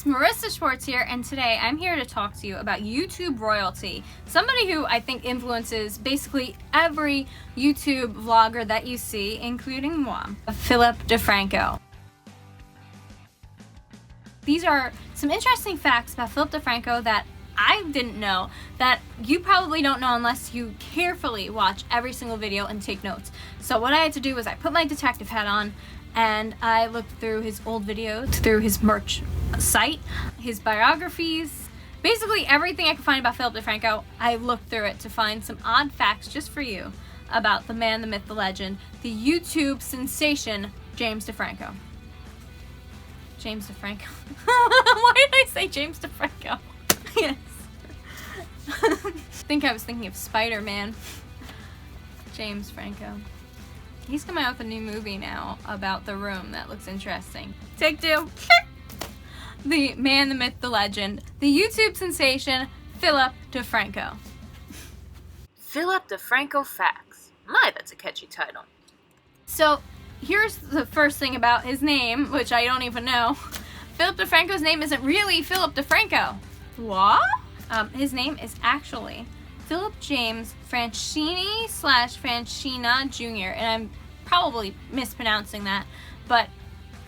Yorkies, Morissa Schwartz here, and today I'm here to talk to you about YouTube royalty. Somebody who I think influences basically every YouTube vlogger that you see, including moi, Philip DeFranco. These are some interesting facts about Philip DeFranco that I didn't know, that you probably don't know unless you carefully watch every single video and take notes. So what I had to do was I put my detective hat on and I looked through his old videos, through his merch site, his biographies, basically everything I could find about Philip DeFranco. I looked through it to find some odd facts just for you about the man, the myth, the legend, the YouTube sensation, James DeFranco. James DeFranco. Why did I say James DeFranco? Yes. I think I was thinking of Spider-Man. James Franco. He's coming out with a new movie now about The Room that looks interesting. Take two. The man, the myth, the legend, the YouTube sensation, Philip DeFranco. Philip DeFranco Facts. My, that's a catchy title. So, here's the first thing about his name, which I don't even know. Philip DeFranco's name isn't really Philip DeFranco. What? His name is actually Philip James Franchini / Franchina Jr. And I'm probably mispronouncing that, but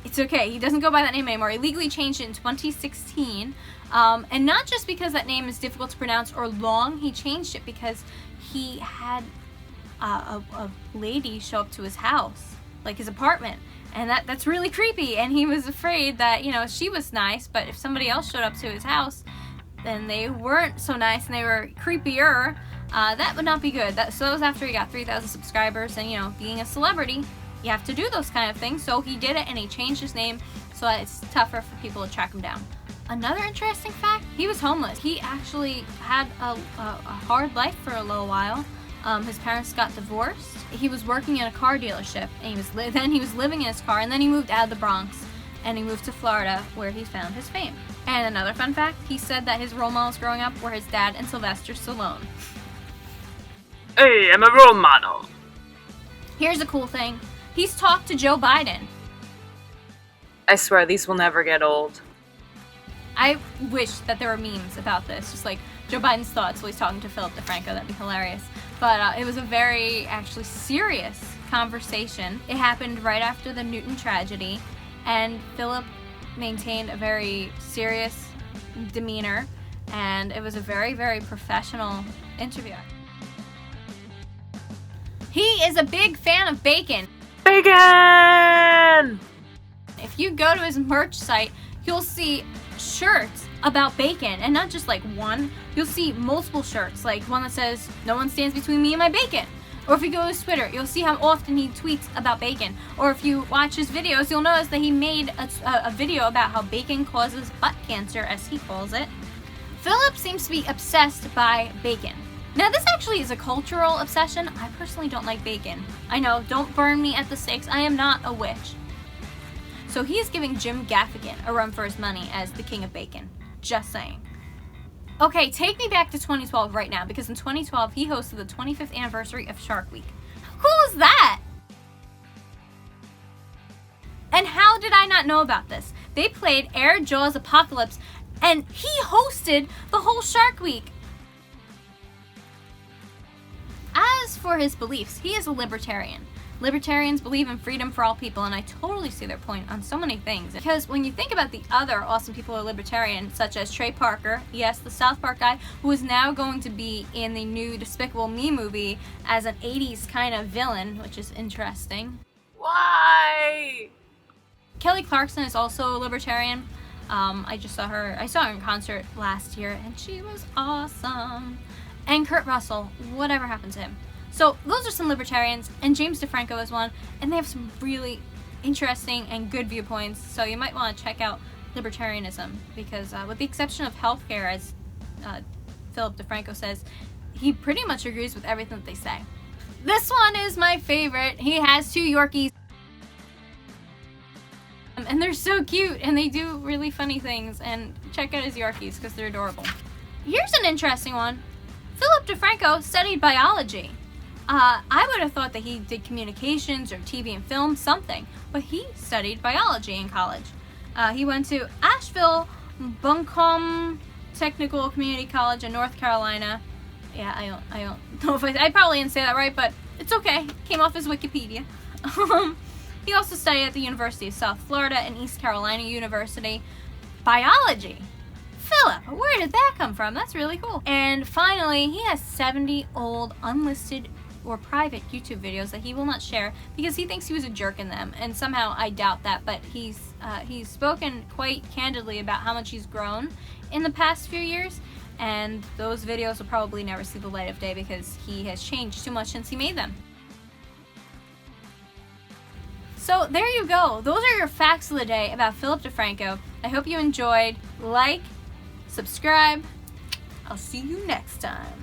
it's okay. He doesn't go by that name anymore. He legally changed it in 2016. And not just because that name is difficult to pronounce or long, he changed it because he had a lady show up to his house, like his apartment. And that's really creepy. And he was afraid that, she was nice, but if somebody else showed up to his house, then they weren't so nice and they were creepier, that would not be good. So that was after he got 3,000 subscribers, and being a celebrity, you have to do those kind of things. So he did it and he changed his name so that it's tougher for people to track him down. Another interesting fact, he was homeless. He actually had a hard life for a little while. His parents got divorced. He was working in a car dealership, and then he was living in his car, and then he moved out of the Bronx and he moved to Florida where he found his fame. And another fun fact, he said that his role models growing up were his dad and Sylvester Stallone. Hey, I'm a role model. Here's a cool thing. He's talked to Joe Biden. I swear, these will never get old. I wish that there were memes about this, just like Joe Biden's thoughts while he's talking to Philip DeFranco. That'd be hilarious. But it was a very, actually, serious conversation. It happened right after the Newton tragedy, and Philip maintained a very serious demeanor, and it was a very, very professional interview. He is a big fan of bacon. Bacon! If you go to his merch site, you'll see shirts about bacon, and not just like one. You'll see multiple shirts, like one that says, "No one stands between me and my bacon." Or if you go to his Twitter, you'll see how often he tweets about bacon. Or if you watch his videos, you'll notice that he made a video about how bacon causes butt cancer, as he calls it. Philip seems to be obsessed by bacon. Now, this actually is a cultural obsession. I personally don't like bacon. I know, don't burn me at the stakes. I am not a witch. So he is giving Jim Gaffigan a run for his money as the king of bacon. Just saying. Okay, take me back to 2012 right now, because in 2012, he hosted the 25th anniversary of Shark Week. How cool is that? And how did I not know about this? They played Air Jaws Apocalypse, and he hosted the whole Shark Week. As for his beliefs, he is a libertarian. Libertarians believe in freedom for all people, and I totally see their point on so many things. Because when you think about the other awesome people who are libertarian, such as Trey Parker, yes, the South Park guy, who is now going to be in the new Despicable Me movie as an 80s kind of villain, which is interesting. Why? Kelly Clarkson is also a libertarian. I saw her in concert last year, and she was awesome. And Kurt Russell, whatever happened to him? So those are some libertarians, and James DeFranco is one, and they have some really interesting and good viewpoints, so you might want to check out libertarianism, because with the exception of healthcare, as Philip DeFranco says, he pretty much agrees with everything that they say. This one is my favorite. He has 2 Yorkies, and they're so cute, and they do really funny things, and check out his Yorkies, because they're adorable. Here's an interesting one. Philip DeFranco studied biology. I would have thought that he did communications or TV and film, something, but he studied biology in college. He went to Asheville Buncombe Technical Community College in North Carolina. Yeah, I don't know if I probably didn't say that right, but it's okay. Came off his Wikipedia. He also studied at the University of South Florida and East Carolina University. Biology. Philip, where did that come from? That's really cool. And finally, he has 70 old, unlisted, or private YouTube videos that he will not share because he thinks he was a jerk in them, and somehow I doubt that, but he's spoken quite candidly about how much he's grown in the past few years, and those videos will probably never see the light of day because he has changed too much since he made them. So there you go. Those are your facts of the day about Philip DeFranco. I hope you enjoyed. Like, subscribe. I'll see you next time.